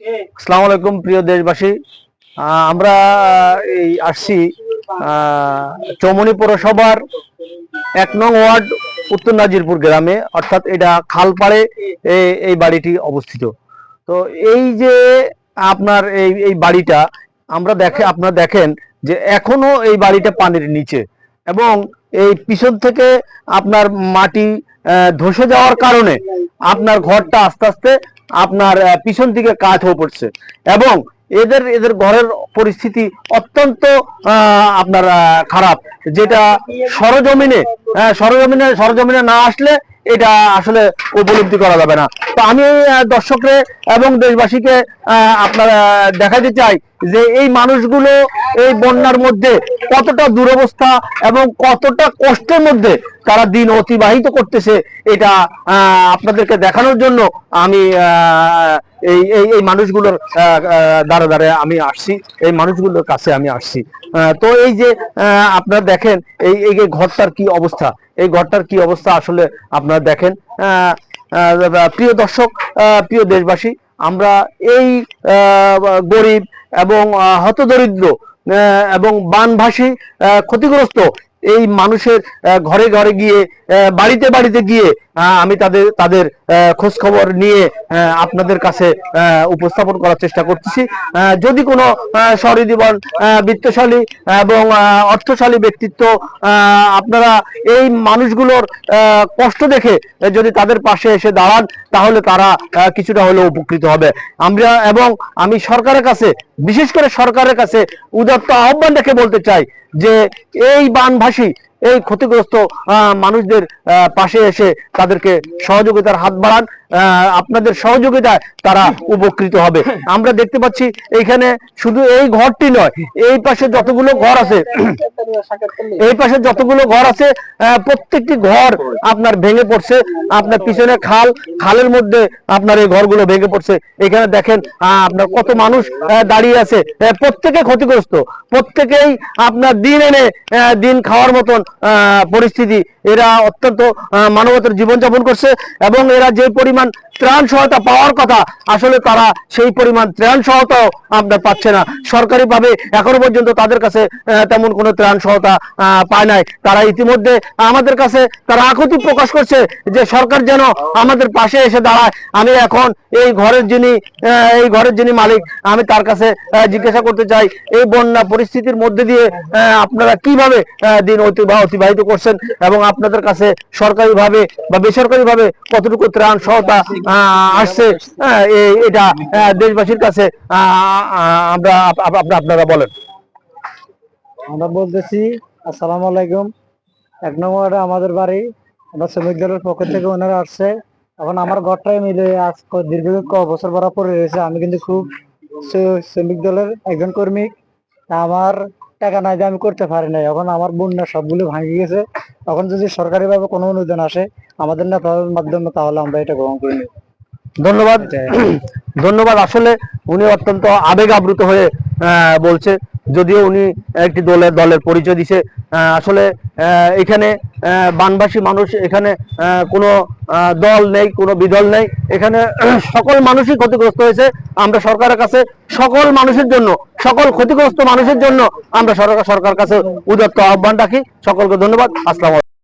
আসসালামু আলাইকুম প্রিয় দেশবাসী। আমরা এই আসছি চৌমনি পৌরসভার 1 নং ওয়ার্ড উত্তর নাজিরপুর গ্রামে, অর্থাৎ এটা খালপাড়ে এই বাড়িটি অবস্থিত। তো এই যে আপনার এই বাড়িটা আপনারা দেখেন যে এখনো এই বাড়িটা পানির নিচে, এবং এই পিছন থেকে আপনার মাটি ধসে যাওয়ার কারণে আপনার ঘরটা আস্তে আস্তে আপনার পিছন দিকে কাত হয়ে পড়ছে, এবং এদের ঘরের পরিস্থিতি অত্যন্ত আপনার খারাপ, যেটা সরজমিনে সরজমিনে না আসলে এটা আসলে উপলব্ধি করা যাবে না। তো আমি দর্শকরে এবং দেশবাসীকে আপনারা দেখাতে চাই যে এই মানুষগুলো এই বন্যার মধ্যে কতটা দুরবস্থা এবং কতটা কষ্টের মধ্যে তারা দিন অতিবাহিত করতেছে, এটা আপনাদেরকে দেখানোর জন্য আমি এই এই মানুষগুলোর দ্বারা দ্বারা আমি আসছি, এই মানুষগুলোর কাছে আমি আসছি। তো এই যে আপনারা দেখেন এই ঘরটার কি অবস্থা, এই ঘরটার কি অবস্থা আসলে আপনারা দেখেন। প্রিয় দর্শক, প্রিয় দেশবাসী, আমরা এই গরিব এবং হতদরিদ্র এবং বানভাসী ক্ষতিগ্রস্ত এই মানুষের ঘরে ঘরে গিয়ে বাড়িতে বাড়িতে গিয়ে আমি তাদের খোঁজ খবর নিয়ে আপনাদের কাছে উপস্থাপন করার চেষ্টা করতেছি। যদি কোনো সহৃদয়বান বিত্তশালী এবং অর্থশালী ব্যক্তিত্ব আপনারা এই মানুষগুলোর কষ্ট দেখে যদি তাদের পাশে এসে দাঁড়ান, তাহলে তারা কিছুটা হলেও উপকৃত হবে। আমি সরকারের কাছে, বিশেষ করে সরকারের কাছে উদাত্ত আহ্বান রেখে বলতে চাই যে এই বানভাসী এই ক্ষতিগ্রস্ত মানুষদের পাশে এসে তাদেরকে সহযোগিতার হাত বাড়ান। আপনাদের সহযোগিতায় তারা উপকৃত হবে। আমরা দেখতে পাচ্ছি এইখানে শুধু এই ঘরটি নয়, এই পাশে যতগুলো ঘর আছে প্রত্যেকটি ঘর আপনার ভেঙে পড়ছে। আপনার পিছনে খালের মধ্যে আপনার এই ঘরগুলো ভেঙে পড়ছে। এখানে দেখেন আপনার কত মানুষ দাঁড়িয়ে আছে, প্রত্যেকে ক্ষতিগ্রস্ত, প্রত্যেকেই আপনার দিন এনে দিন খাওয়ার মতন পরিস্থিতি। এরা অত্যন্ত মানবতার জীবনযাপন করছে, এবং এরা যে পরিমাণ ত্রাণ সহায়তা পাওয়ার কথা, আসলে তারা সেই পরিমাণ ত্রাণ সহায়তাও আপনার পাচ্ছে না। সরকারিভাবে এখনো পর্যন্ত তাদের কাছে তেমন কোনো ত্রাণ সহায়তা পায় নাই। তারা ইতিমধ্যে আমাদের কাছে তারা আকুতি প্রকাশ করছে যে সরকার যেন আমাদের পাশে এসে দাঁড়ায়। আমি এখন এই ঘরের যিনি মালিক, আমি তার কাছে জিজ্ঞাসা করতে চাই, এই বন্যা পরিস্থিতির মধ্যে দিয়ে আপনারা কিভাবে দিন অতিবাহিত করছেন, এবং আপনাদের কাছে সরকারিভাবে বা বেসরকারিভাবে কতটুকু ত্রাণ সহায়তা আসছে, এটা দেশবাসীর কাছে আপনারা বলেন। আমরা বলতেছি আসসালামু আলাইকুম। 1 নং ওয়ার্ডে আমাদের বাড়ি। আমরা শ্রমিক দলের পক্ষ থেকে ওনারা আসছে। এখন আমার ঘরটাই মিলে আজ দীর্ঘ বছর ভরা পড়ে রয়েছে। আমি কিন্তু খুব শ্রমিক দলের একজন কর্মী। আমার টাকা নাই যে আমি করতে পারি নাই। এখন আমার বন্যা সবগুলো ভাঙে গেছে। এখন যদি সরকারিভাবে কোনো অনুদান আসে আমাদের নেতাদের মাধ্যমে, তাহলে আমরা এটা গ্রহণ করি। ধন্যবাদ। ধন্যবাদ। আসলে উনি অত্যন্ত আবেগ আপ্লুত হয়ে বলছে, যদিও উনি একটি দলের পরিচয় দিছে। আসলে এখানে বানবাসী মানুষ, এখানে কোনো দল নেই, কোনো বিদল নেই, এখানে সকল মানুষই ক্ষতিগ্রস্ত হয়েছে। আমরা সরকারের কাছে সকল মানুষের জন্য, সকল ক্ষতিগ্রস্ত মানুষের জন্য আমরা সরকার কাছে উদাত্ত আহ্বান রাখি। সকলকে ধন্যবাদ। আসসালামু আলাইকুম।